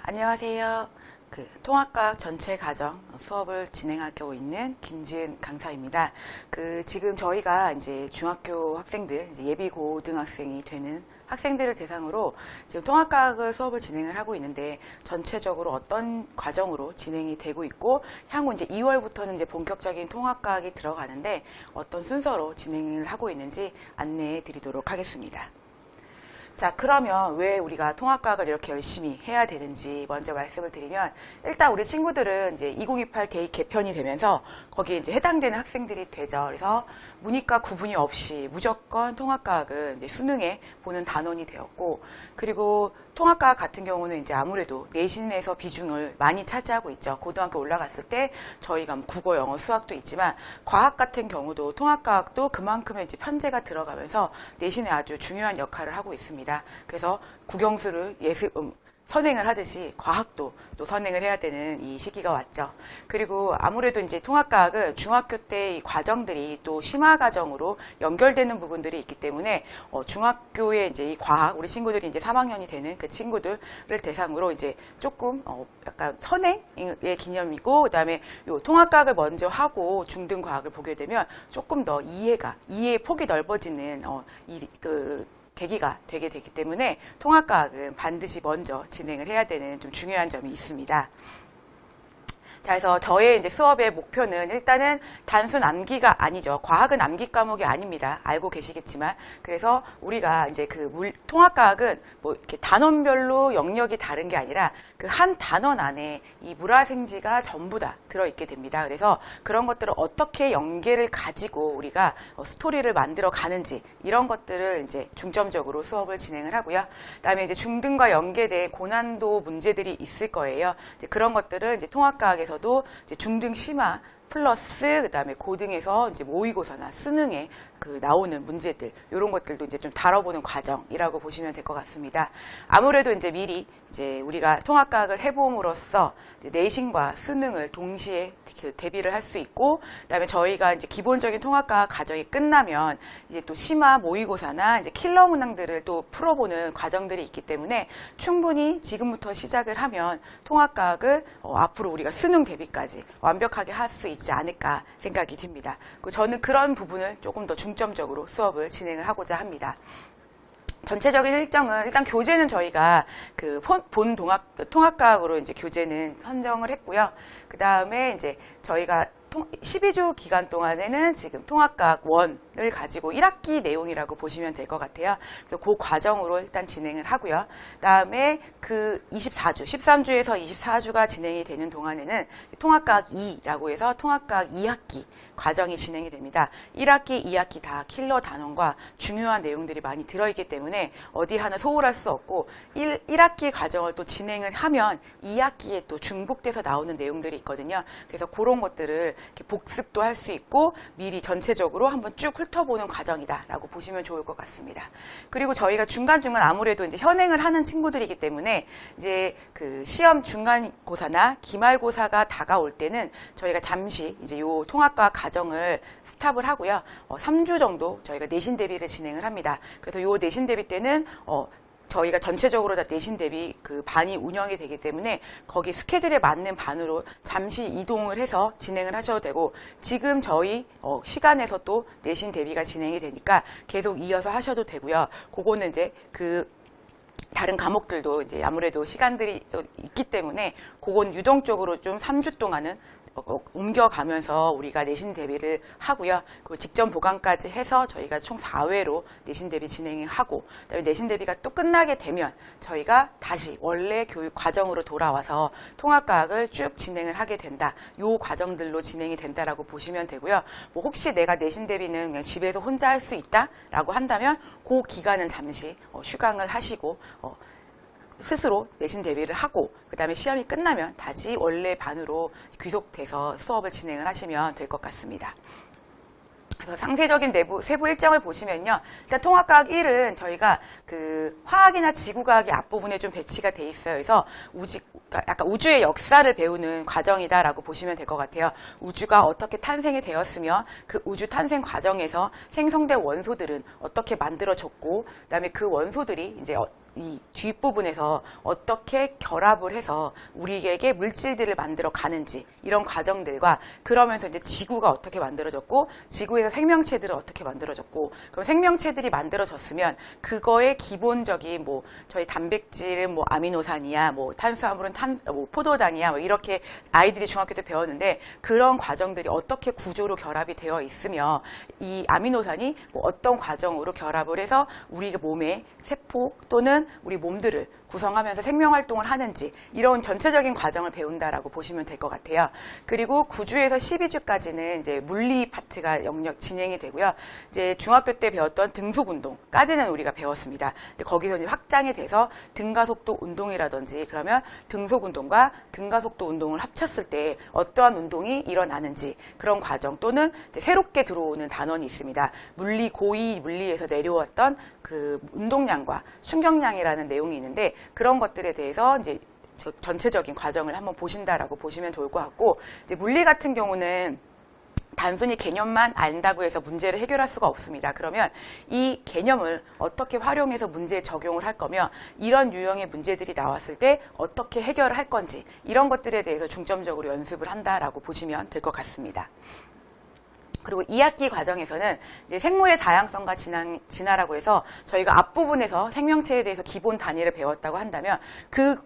안녕하세요. 통합과학 전체 과정 수업을 진행하고 있는 김지은 강사입니다. 지금 저희가 이제 중학교 학생들, 이제 예비 고등학생이 되는 학생들을 대상으로 지금 통합과학을 수업을 진행을 하고 있는데 전체적으로 어떤 과정으로 진행이 되고 있고 향후 이제 2월부터는 이제 본격적인 통합과학이 들어가는데 어떤 순서로 진행을 하고 있는지 안내해 드리도록 하겠습니다. 자, 그러면 왜 우리가 통합과학을 이렇게 열심히 해야 되는지 먼저 말씀을 드리면, 일단 우리 친구들은 이제 2028 대입 개편이 되면서 거기에 이제 해당되는 학생들이 되죠. 그래서 문이과 구분이 없이 무조건 통합과학은 이제 수능에 보는 단원이 되었고, 그리고 통합과학 같은 경우는 이제 아무래도 내신에서 비중을 많이 차지하고 있죠. 고등학교 올라갔을 때 저희가 국어, 영어, 수학도 있지만 과학 같은 경우도 통합과학도 그만큼의 이제 편제가 들어가면서 내신에 아주 중요한 역할을 하고 있습니다. 그래서 국영수를 선행을 하듯이 과학도 또 선행을 해야 되는 이 시기가 왔죠. 그리고 아무래도 이제 통합과학은 중학교 때 이 과정들이 또 심화 과정으로 연결되는 부분들이 있기 때문에 중학교에 이제 이 과학, 우리 친구들이 이제 3학년이 되는 그 친구들을 대상으로 이제 조금 약간 선행의 기념이고, 그다음에 요 통합과학을 먼저 하고 중등 과학을 보게 되면 조금 더 이해의 폭이 넓어지는 계기가 되게 되기 때문에 통합과학은 반드시 먼저 진행을 해야 되는 좀 중요한 점이 있습니다. 자, 그래서 저의 이제 수업의 목표는 일단은 단순 암기가 아니죠. 과학은 암기 과목이 아닙니다. 알고 계시겠지만. 그래서 우리가 이제 통합과학은 뭐 이렇게 단원별로 영역이 다른 게 아니라 그 한 단원 안에 이 물화생지가 전부 다 들어있게 됩니다. 그래서 그런 것들을 어떻게 연계를 가지고 우리가 스토리를 만들어 가는지 이런 것들을 이제 중점적으로 수업을 진행을 하고요. 그다음에 이제 중등과 연계된 고난도 문제들이 있을 거예요. 이제 그런 것들을 이제 통합과학에서도 이제 중등 심화 플러스 그다음에 고등에서 이제 모의고사나 수능에 나오는 문제들, 이런 것들도 이제 좀 다뤄보는 과정이라고 보시면 될 것 같습니다. 아무래도 이제 미리 이제 우리가 통합과학을 해봄으로써 이제 내신과 수능을 동시에 대비를 할 수 있고, 그다음에 저희가 이제 기본적인 통합과학 과정이 끝나면 이제 또 심화 모의고사나 이제 킬러 문항들을 또 풀어보는 과정들이 있기 때문에 충분히 지금부터 시작을 하면 통합과학을 앞으로 우리가 수능 대비까지 완벽하게 할 수 있지 않을까 생각이 듭니다. 저는 그런 부분을 조금 더 중점적으로 수업을 진행을 하고자 합니다. 전체적인 일정은 일단 교재는 저희가 본 통합과학으로 이제 교재는 선정을 했고요. 그 다음에 이제 저희가 12주 기간 동안에는 지금 통합과학 1을 가지고 1학기 내용이라고 보시면 될 것 같아요. 그래서 그 과정으로 일단 진행을 하고요. 그다음에 24주, 13주에서 24주가 진행이 되는 동안에는 통합과학 2라고 해서 통합과학 2학기 과정이 진행이 됩니다. 1학기, 2학기 다 킬러 단원과 중요한 내용들이 많이 들어있기 때문에 어디 하나 소홀할 수 없고 1학기 과정을 또 진행을 하면 2학기에 또 중복돼서 나오는 내용들이 있거든요. 그래서 그런 것들을 이렇게 복습도 할 수 있고 미리 전체적으로 한번 쭉 훑어보는 과정이다라고 보시면 좋을 것 같습니다. 그리고 저희가 중간중간 아무래도 이제 현행을 하는 친구들이기 때문에 이제 시험 중간고사나 기말고사가 다가올 때는 저희가 잠시 이제 요 통합과학 과정을 스탑을 하고요. 3주 정도 저희가 내신 대비를 진행을 합니다. 그래서 요 내신 대비 때는 저희가 전체적으로 다 내신 대비 반이 운영이 되기 때문에 거기 스케줄에 맞는 반으로 잠시 이동을 해서 진행을 하셔도 되고, 지금 저희 시간에서 또 내신 대비가 진행이 되니까 계속 이어서 하셔도 되고요. 그거는 이제 다른 과목들도 이제 아무래도 시간들이 또 있기 때문에 그건 유동적으로 좀 3주 동안은 옮겨가면서 우리가 내신 대비를 하고요. 그리고 직전 보강까지 해서 저희가 총 4회로 내신 대비 진행을 하고, 그다음에 내신 대비가 또 끝나게 되면 저희가 다시 원래 교육 과정으로 돌아와서 통합과학을 쭉 진행을 하게 된다. 요 과정들로 진행이 된다라고 보시면 되고요. 뭐 혹시 내가 내신 대비는 그냥 집에서 혼자 할 수 있다라고 한다면 그 기간은 잠시 휴강을 하시고 스스로 내신 대비를 하고 그 다음에 시험이 끝나면 다시 원래 반으로 귀속돼서 수업을 진행을 하시면 될 것 같습니다. 그래서 상세적인 세부 일정을 보시면요. 일단 통합과학 1은 저희가 화학이나 지구과학의 앞부분에 좀 배치가 돼 있어요. 그래서 약간 우주의 역사를 배우는 과정이다라고 보시면 될 것 같아요. 우주가 어떻게 탄생이 되었으며 그 우주 탄생 과정에서 생성된 원소들은 어떻게 만들어졌고, 그다음에 그 원소들이 이제 이 뒷부분에서 어떻게 결합을 해서 우리에게 물질들을 만들어 가는지 이런 과정들과 그러면서 이제 지구가 어떻게 만들어졌고 지구에서 생명체들은 어떻게 만들어졌고 그럼 생명체들이 만들어졌으면 그거의 기본적인 뭐 저희 단백질은 뭐 아미노산이야 뭐 탄수화물은 뭐 포도당이야 뭐 이렇게 아이들이 중학교 때 배웠는데 그런 과정들이 어떻게 구조로 결합이 되어 있으며 이 아미노산이 뭐 어떤 과정으로 결합을 해서 우리 몸의 세포 또는 우리 몸들을 구성하면서 생명활동을 하는지 이런 전체적인 과정을 배운다라고 보시면 될 것 같아요. 그리고 9주에서 12주까지는 이제 물리 파트가 영역 진행이 되고요. 이제 중학교 때 배웠던 등속운동까지는 우리가 배웠습니다. 근데 거기서 이제 확장이 돼서 등가속도 운동이라든지 그러면 등속운동과 등가속도 운동을 합쳤을 때 어떠한 운동이 일어나는지 그런 과정 또는 이제 새롭게 들어오는 단원이 있습니다. 물리 고위 물리에서 내려왔던 그 운동량과 충격량이라는 내용이 있는데 그런 것들에 대해서 이제 전체적인 과정을 한번 보신다라고 보시면 좋을 것 같고 이제 물리 같은 경우는 단순히 개념만 안다고 해서 문제를 해결할 수가 없습니다. 그러면 이 개념을 어떻게 활용해서 문제에 적용을 할 거며 이런 유형의 문제들이 나왔을 때 어떻게 해결을 할 건지 이런 것들에 대해서 중점적으로 연습을 한다라고 보시면 될 것 같습니다. 그리고 2학기 과정에서는 이제 생물의 다양성과 진화라고 해서 저희가 앞부분에서 생명체에 대해서 기본 단위를 배웠다고 한다면 그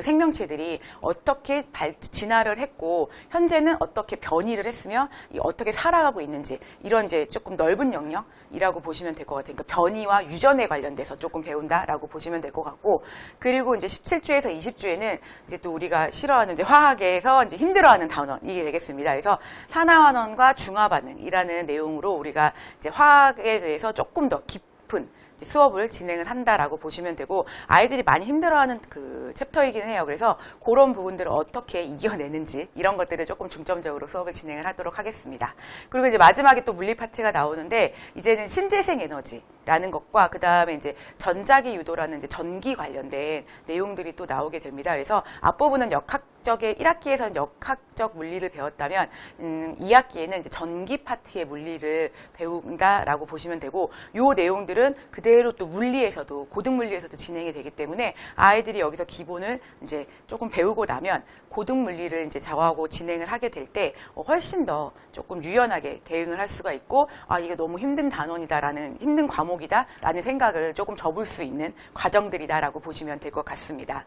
생명체들이 어떻게 진화를 했고 현재는 어떻게 변이를 했으며 어떻게 살아가고 있는지 이런 이제 조금 넓은 영역이라고 보시면 될 것 같아요. 그러니까 변이와 유전에 관련돼서 조금 배운다라고 보시면 될 것 같고 그리고 이제 17주에서 20주에는 이제 또 우리가 싫어하는 이제 화학에서 이제 힘들어하는 단원이 되겠습니다. 그래서 산화환원과 중화반응이라는 내용으로 우리가 이제 화학에 대해서 조금 더 깊은 수업을 진행을 한다라고 보시면 되고 아이들이 많이 힘들어하는 그 챕터이긴 해요. 그래서 그런 부분들을 어떻게 이겨내는지 이런 것들을 조금 중점적으로 수업을 진행을 하도록 하겠습니다. 그리고 이제 마지막에 또 물리 파트가 나오는데 이제는 신재생 에너지라는 것과 그 다음에 이제 전자기 유도라는 이제 전기 관련된 내용들이 또 나오게 됩니다. 그래서 앞부분은 역학적의 1학기에서는 역학적 물리를 배웠다면 2학기에는 이제 전기 파트의 물리를 배운다라고 보시면 되고 요 내용들은 그대로 또 물리에서도 고등 물리에서도 진행이 되기 때문에 아이들이 여기서 기본을 이제 조금 배우고 나면 고등 물리를 이제 좌우하고 진행을 하게 될 때 훨씬 더 조금 유연하게 대응을 할 수가 있고 아 이게 너무 힘든 단원이다라는 힘든 과목이다라는 생각을 조금 접을 수 있는 과정들이다라고 보시면 될 것 같습니다.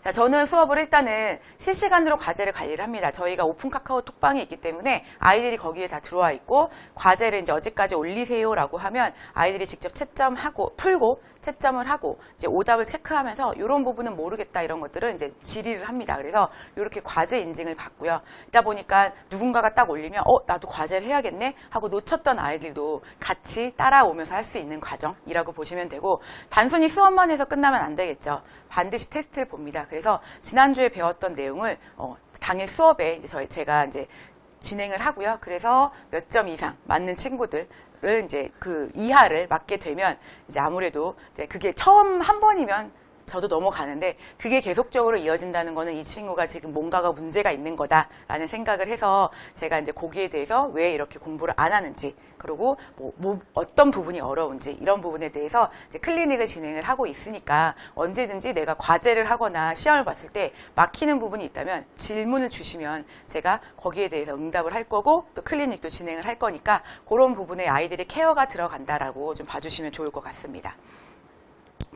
자, 저는 수업을 일단은 실시간으로 과제를 관리를 합니다. 저희가 오픈 카카오 톡방이 있기 때문에 아이들이 거기에 다 들어와 있고 과제를 이제 어제까지 올리세요라고 하면 아이들이 직접 채점하고 풀고 채점을 하고 이제 오답을 체크하면서 이런 부분은 모르겠다 이런 것들은 이제 질의를 합니다. 그래서 이렇게 과제 인증을 받고요. 이다 보니까 누군가가 딱 올리면 나도 과제를 해야겠네 하고 놓쳤던 아이들도 같이 따라오면서 할 수 있는 과정이라고 보시면 되고 단순히 수업만 해서 끝나면 안 되겠죠. 반드시 테스트를 봅니다. 그래서 지난주에 배웠던 내용을 당일 수업에 이제 제가 이제 진행을 하고요. 그래서 몇 점 이상 맞는 친구들 를 이제 그 이하를 맞게 되면 이제 아무래도 이제 그게 처음 한 번이면 저도 넘어가는데 그게 계속적으로 이어진다는 거는 이 친구가 지금 뭔가가 문제가 있는 거다라는 생각을 해서 제가 이제 거기에 대해서 왜 이렇게 공부를 안 하는지 그리고 뭐 어떤 부분이 어려운지 이런 부분에 대해서 이제 클리닉을 진행을 하고 있으니까 언제든지 내가 과제를 하거나 시험을 봤을 때 막히는 부분이 있다면 질문을 주시면 제가 거기에 대해서 응답을 할 거고 또 클리닉도 진행을 할 거니까 그런 부분에 아이들의 케어가 들어간다라고 좀 봐주시면 좋을 것 같습니다.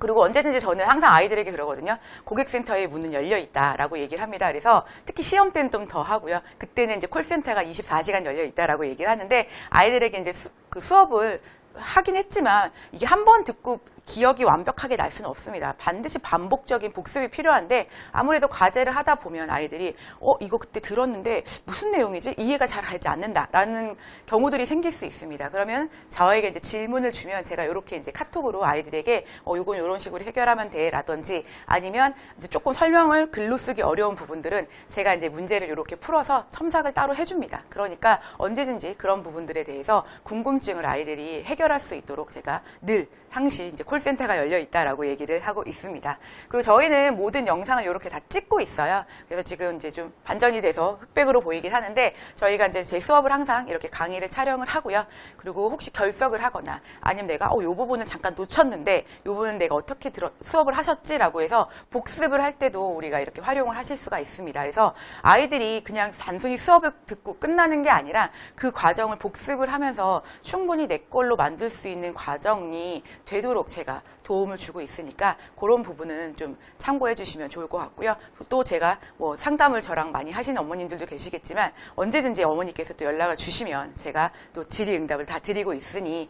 그리고 언제든지 저는 항상 아이들에게 그러거든요. 고객센터의 문은 열려 있다라고 얘기를 합니다. 그래서 특히 시험 때는 좀 더 하고요. 그때는 이제 콜센터가 24시간 열려 있다라고 얘기를 하는데 아이들에게 이제 그 수업을 하긴 했지만 이게 한 번 듣고 기억이 완벽하게 날 수는 없습니다. 반드시 반복적인 복습이 필요한데 아무래도 과제를 하다 보면 아이들이 이거 그때 들었는데 무슨 내용이지? 이해가 잘 가지 않는다라는 경우들이 생길 수 있습니다. 그러면 저에게 이제 질문을 주면 제가 이렇게 이제 카톡으로 아이들에게 이건 이런 식으로 해결하면 돼라든지 아니면 이제 조금 설명을 글로 쓰기 어려운 부분들은 제가 이제 문제를 이렇게 풀어서 첨삭을 따로 해줍니다. 그러니까 언제든지 그런 부분들에 대해서 궁금증을 아이들이 해결할 수 있도록 제가 늘 항시 이제 콜센터가 열려 있다라고 얘기를 하고 있습니다. 그리고 저희는 모든 영상을 이렇게 다 찍고 있어요. 그래서 지금 이제 좀 반전이 돼서 흑백으로 보이긴 하는데 저희가 이제 제 수업을 항상 이렇게 강의를 촬영을 하고요. 그리고 혹시 결석을 하거나 아니면 내가 이 부분을 잠깐 놓쳤는데 이 부분은 내가 어떻게 수업을 하셨지라고 해서 복습을 할 때도 우리가 이렇게 활용을 하실 수가 있습니다. 그래서 아이들이 그냥 단순히 수업을 듣고 끝나는 게 아니라 그 과정을 복습을 하면서 충분히 내 걸로 만들 수 있는 과정이 되도록 제가 도움을 주고 있으니까 그런 부분은 좀 참고해 주시면 좋을 것 같고요. 또 제가 뭐 상담을 저랑 많이 하시는 어머님들도 계시겠지만 언제든지 어머니께서 또 연락을 주시면 제가 또 질의응답을 다 드리고 있으니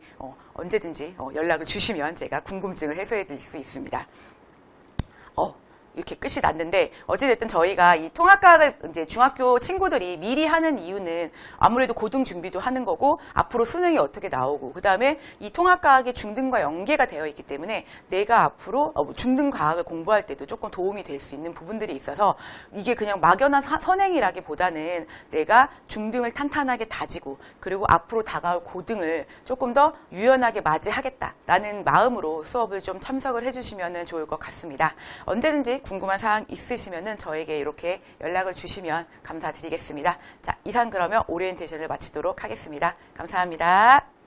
언제든지 연락을 주시면 제가 궁금증을 해소해 드릴 수 있습니다. 이렇게 끝이 났는데 어찌됐든 저희가 이 통합과학을 이제 중학교 친구들이 미리 하는 이유는 아무래도 고등 준비도 하는 거고 앞으로 수능이 어떻게 나오고 그 다음에 이 통합과학이 중등과 연계가 되어 있기 때문에 내가 앞으로 중등과학을 공부할 때도 조금 도움이 될 수 있는 부분들이 있어서 이게 그냥 막연한 선행이라기보다는 내가 중등을 탄탄하게 다지고 그리고 앞으로 다가올 고등을 조금 더 유연하게 맞이하겠다라는 마음으로 수업을 좀 참석을 해주시면 좋을 것 같습니다. 언제든지 궁금한 사항 있으시면은 저에게 이렇게 연락을 주시면 감사드리겠습니다. 자, 이상 그러면 오리엔테이션을 마치도록 하겠습니다. 감사합니다.